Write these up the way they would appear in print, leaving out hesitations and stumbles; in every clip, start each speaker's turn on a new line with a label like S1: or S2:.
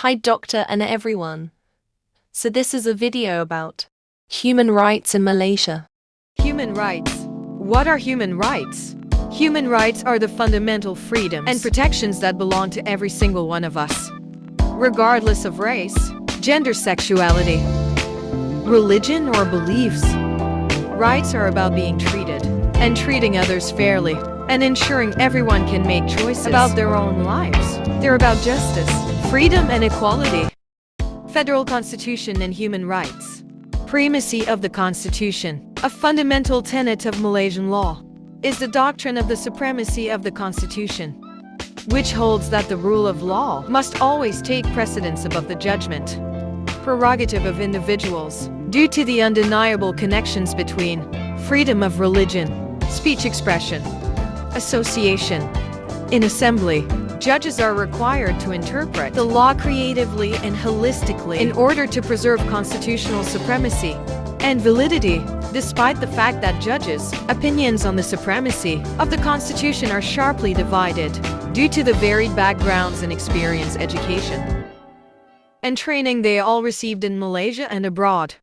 S1: Hi doctor and everyone. So this is a video about human rights in Malaysia.
S2: Human rights. What are human rights? Human rights are the fundamental freedoms and protections that belong to every single one of us, regardless of race, gender, sexuality, religion, or beliefs. Rights are about being treated and treating others fairly and ensuring everyone can make choices about their own lives. They're about justice, freedom, and equality. Federal Constitution and human rights. Primacy of the Constitution. A fundamental tenet of Malaysian law is the doctrine of the supremacy of the Constitution, which holds that the rule of law must always take precedence above the judgment, prerogative of individuals, due to the undeniable connections between freedom of religion, speech expression, association. In assembly, judges are required to interpret the law creatively and holistically in order to preserve constitutional supremacy and validity, despite the fact that judges' opinions on the supremacy of the Constitution are sharply divided due to the varied backgrounds and experience, education, and training they all received in Malaysia and abroad.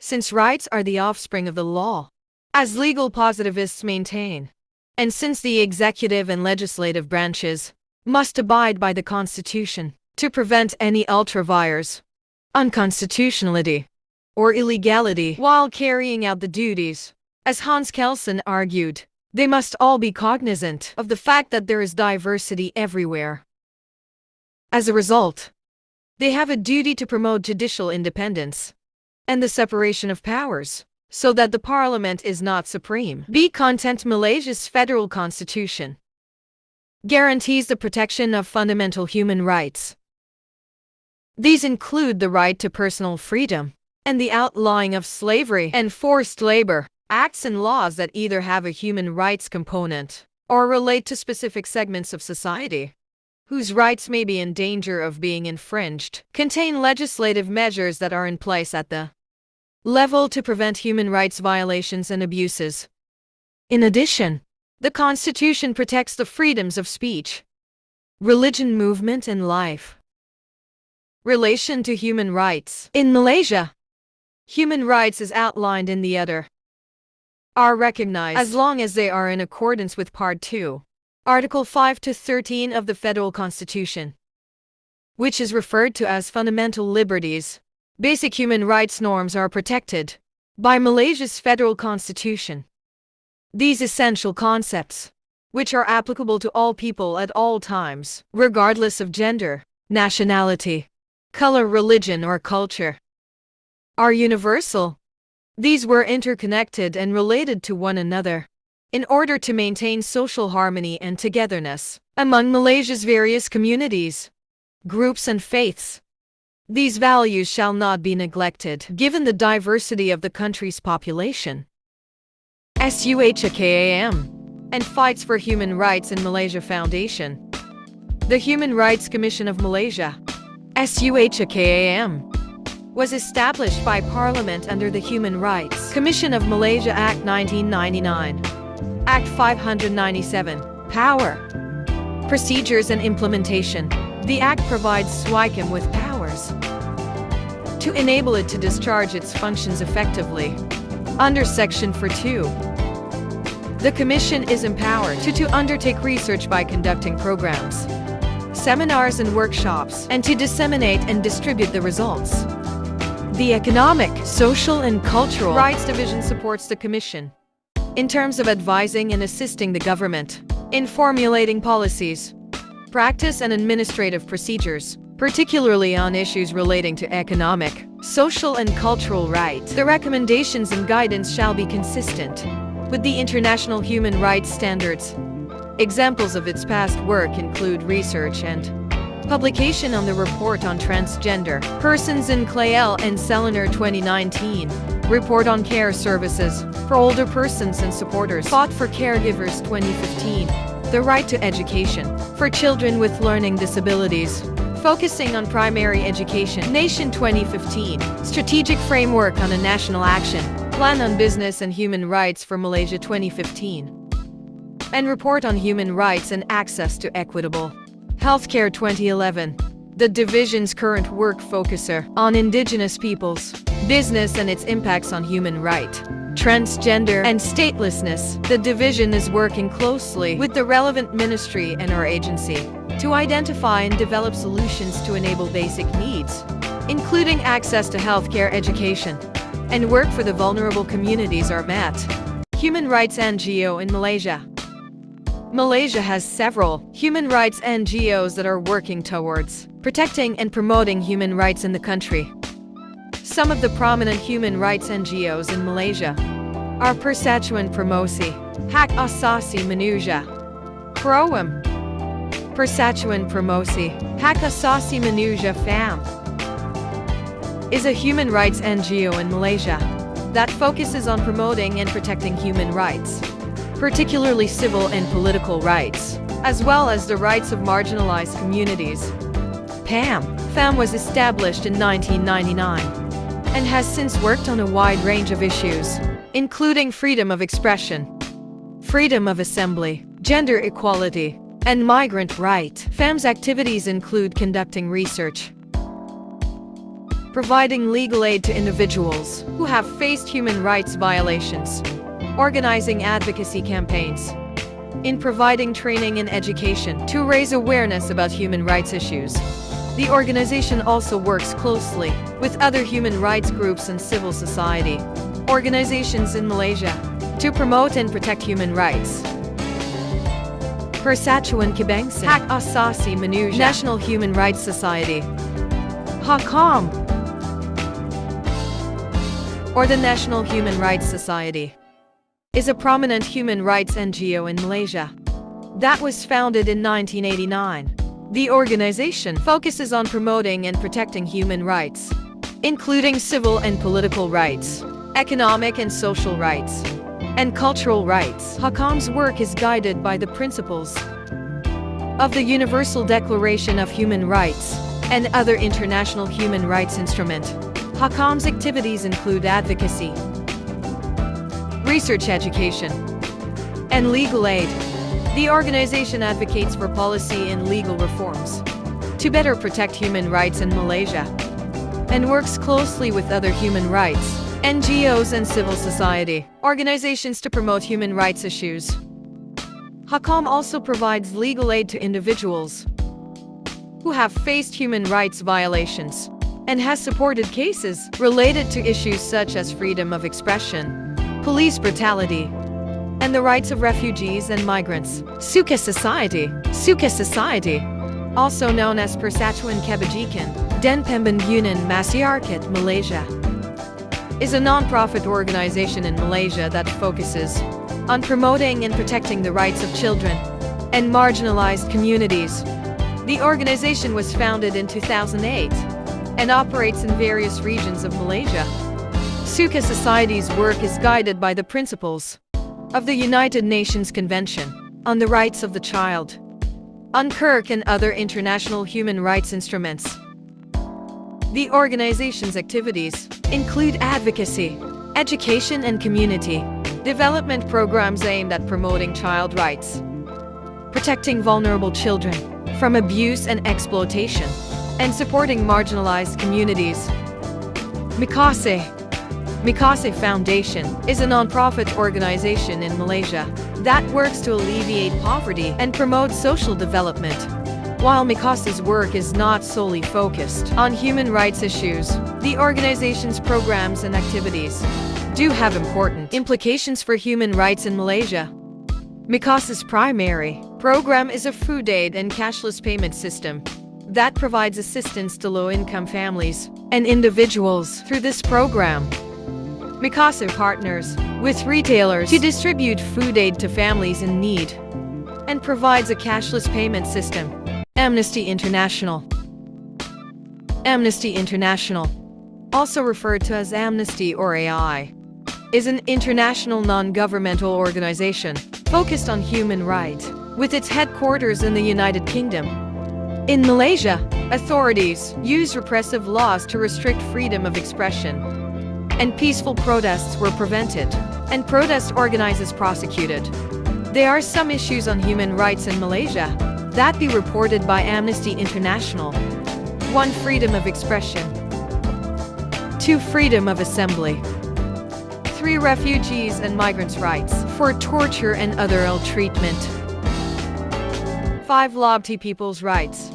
S2: Since rights are the offspring of the law, as legal positivists maintain, and since the executive and legislative branches must abide by the Constitution to prevent any ultra-vires, unconstitutionality, or illegality while carrying out the duties, as Hans Kelsen argued, they must all be cognizant of the fact that there is diversity everywhere. As a result, they have a duty to promote judicial independence and the separation of powers, so that the parliament is not supreme. B. Content. Malaysia's federal constitution guarantees the protection of fundamental human rights. These include the right to personal freedom and the outlawing of slavery and forced labor, acts and laws that either have a human rights component or relate to specific segments of society whose rights may be in danger of being infringed, contain legislative measures that are in place at the level to prevent human rights violations and abuses. In addition, the Constitution protects the freedoms of speech, religion, movement, and life. Relation to human rights. In Malaysia, human rights as outlined in the other are recognized as long as they are in accordance with Part 2, Article 5 to 13 of the Federal Constitution, which is referred to as fundamental liberties. Basic human rights norms are protected by Malaysia's federal constitution. These essential concepts, which are applicable to all people at all times, regardless of gender, nationality, color, religion, or culture, are universal. These were interconnected and related to one another in order to maintain social harmony and togetherness among Malaysia's various communities, groups, and faiths. These values shall not be neglected, given the diversity of the country's population. SUHAKAM and Fights for Human Rights in Malaysia Foundation. The Human Rights Commission of Malaysia, SUHAKAM, was established by Parliament under the Human Rights Commission of Malaysia Act 1999, Act 597, Power, Procedures and Implementation. The Act provides SUHAKAM with powers to enable it to discharge its functions effectively. Under Section 4(2), the Commission is empowered to undertake research by conducting programs, seminars, and workshops, and to disseminate and distribute the results. The Economic, Social, and Cultural Rights Division supports the Commission in terms of advising and assisting the government in formulating policies, practice, and administrative procedures, particularly on issues relating to economic, social, and cultural rights. The recommendations and guidance shall be consistent with the international human rights standards. Examples of its past work include research and publication on the Report on Transgender Persons in Clael and Selenar 2019, Report on Care Services for Older Persons and Supporters, Fought for Caregivers 2015, The Right to Education for Children with Learning Disabilities, Focusing on Primary Education, Nation 2015, Strategic Framework on a National Action Plan on Business and Human Rights for Malaysia 2015, and Report on Human Rights and Access to Equitable Healthcare 2011. The division's current work focuses on indigenous peoples, business and its impacts on human rights, transgender and statelessness. The division is working closely with the relevant ministry and our agency to identify and develop solutions to enable basic needs, including access to healthcare, education, and work for the vulnerable communities are met. Human rights NGO in Malaysia. Malaysia has several human rights NGOs that are working towards protecting and promoting human rights in the country. Some of the prominent human rights NGOs in Malaysia are Persatuan Promosi Hak Asasi Manusia, PROAM, Persatuan Promosi Hak Asasi Manusia FAM, is a human rights NGO in Malaysia that focuses on promoting and protecting human rights, particularly civil and political rights, as well as the rights of marginalized communities. FAM was established in 1999 and has since worked on a wide range of issues, including freedom of expression, freedom of assembly, gender equality, and migrant rights. FAM's activities include conducting research, providing legal aid to individuals who have faced human rights violations, organizing advocacy campaigns, in providing training and education to raise awareness about human rights issues. The organization also works closely with other human rights groups and civil society organizations in Malaysia to promote and protect human rights. Persatuan Kebangsaan Hak Asasi Manusia National Human Rights Society, HAKAM, or the National Human Rights Society, is a prominent human rights NGO in Malaysia that was founded in 1989. The organization focuses on promoting and protecting human rights, including civil and political rights, economic and social rights, and cultural rights. HAKAM's work is guided by the principles of the Universal Declaration of Human Rights and other international human rights instruments. HAKAM's activities include advocacy, research, education, and legal aid. The organization advocates for policy and legal reforms to better protect human rights in Malaysia and works closely with other human rights NGOs and civil society organizations to promote human rights issues. HAKAM also provides legal aid to individuals who have faced human rights violations and has supported cases related to issues such as freedom of expression, police brutality, and the rights of refugees and migrants. Suka Society, also known as Persatuan Kebajikan dan Pembangunan Masyarakat Malaysia, is a non-profit organization in Malaysia that focuses on promoting and protecting the rights of children and marginalized communities. The organization was founded in 2008 and operates in various regions of Malaysia. Suka Society's work is guided by the principles of the United Nations Convention on the Rights of the Child, UNCRC, and other international human rights instruments. The organization's activities include advocacy, education, and community development programs aimed at promoting child rights, protecting vulnerable children from abuse and exploitation, and supporting marginalized communities. Mikase Foundation is a non-profit organization in Malaysia that works to alleviate poverty and promote social development. While Mikase's work is not solely focused on human rights issues, the organization's programs and activities do have important implications for human rights in Malaysia. Mikase's primary program is a food aid and cashless payment system that provides assistance to low-income families and individuals. Through this program, Mikase partners with retailers to distribute food aid to families in need and provides a cashless payment system. Amnesty International, also referred to as Amnesty or AI, is an international non-governmental organization focused on human rights, with its headquarters in the United Kingdom. In Malaysia, authorities use repressive laws to restrict freedom of expression, and peaceful protests were prevented, and protest organizers prosecuted. There are some issues on human rights in Malaysia that be reported by Amnesty International. 1. Freedom of expression. 2. Freedom of assembly. 3. Refugees and migrants' rights for torture and other ill treatment. 5. LGBTI people's rights.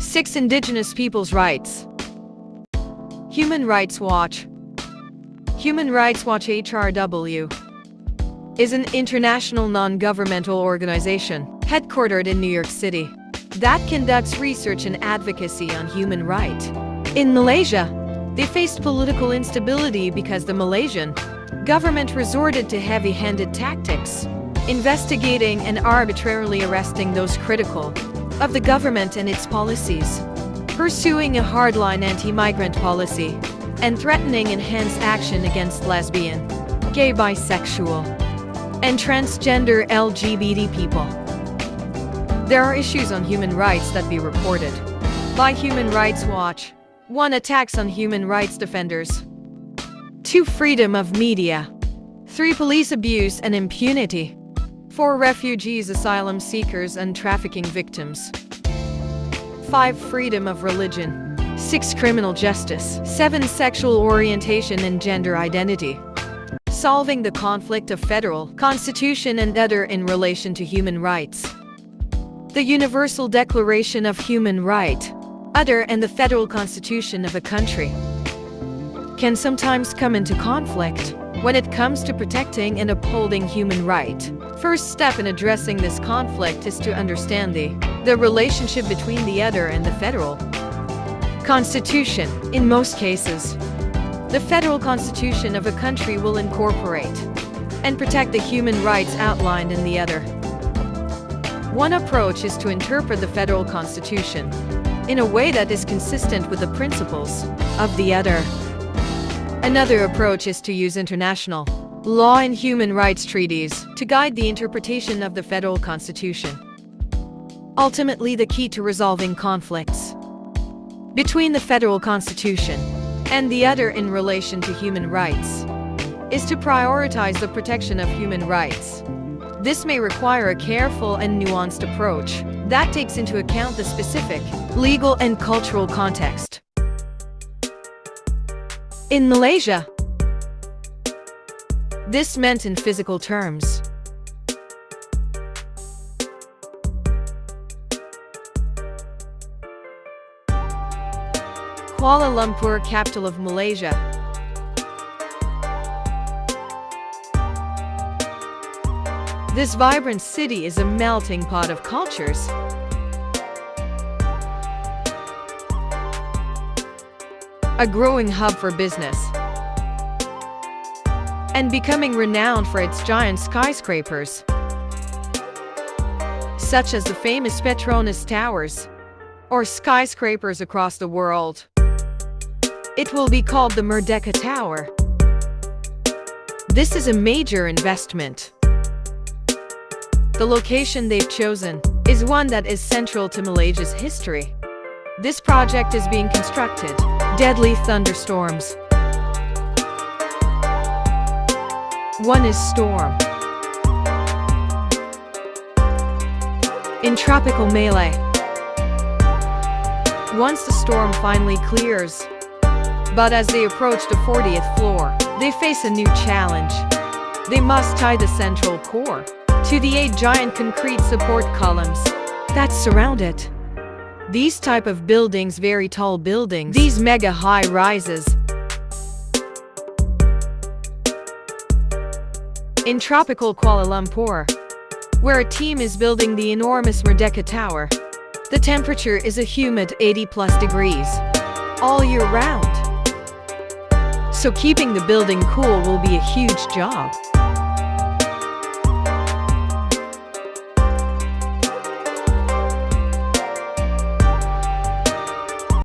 S2: 6. Indigenous people's rights. Human Rights Watch. Human Rights Watch HRW is an international non-governmental organization headquartered in New York City that conducts research and advocacy on human rights. In Malaysia, they faced political instability because the Malaysian government resorted to heavy-handed tactics, investigating and arbitrarily arresting those critical of the government and its policies, pursuing a hardline anti-migrant policy, and threatening enhanced action against lesbian, gay, bisexual, and transgender LGBT people. There are issues on human rights that be reported by Human Rights Watch. 1. Attacks on human rights defenders. 2. Freedom of media. 3. Police abuse and impunity. 4. Refugees, asylum seekers, and trafficking victims. 5. Freedom of religion. 6. Criminal justice. 7. Sexual orientation and gender identity. Solving the conflict of federal constitution and other in relation to human rights. The Universal Declaration of Human Rights, other and the federal constitution of a country can sometimes come into conflict when it comes to protecting and upholding human rights. First step in addressing this conflict is to understand the relationship between the other and the federal constitution. In most cases, the federal constitution of a country will incorporate and protect the human rights outlined in the other. One approach is to interpret the federal constitution in a way that is consistent with the principles of the other. Another approach is to use international law and human rights treaties to guide the interpretation of the federal constitution. Ultimately, the key to resolving conflicts between the federal constitution and the other in relation to human rights is to prioritize the protection of human rights. This may require a careful and nuanced approach that takes into account the specific legal and cultural context. In Malaysia, this meant in physical terms. Kuala Lumpur, capital of Malaysia. This vibrant city is a melting pot of cultures. A growing hub for business, and becoming renowned for its giant skyscrapers, such as the famous Petronas Towers, or skyscrapers across the world. It will be called the Merdeka Tower. This is a major investment. The location they've chosen is one that is central to Malaysia's history. This project is being constructed. Deadly thunderstorms. One is storm. In tropical Malay, once the storm finally clears, but as they approach the 40th floor, they face a new challenge. They must tie the central core to the 8 giant concrete support columns that surround it. These type of buildings, very tall buildings, these mega high rises. In tropical Kuala Lumpur, where a team is building the enormous Merdeka Tower, the temperature is a humid 80+ degrees all year round. So keeping the building cool will be a huge job.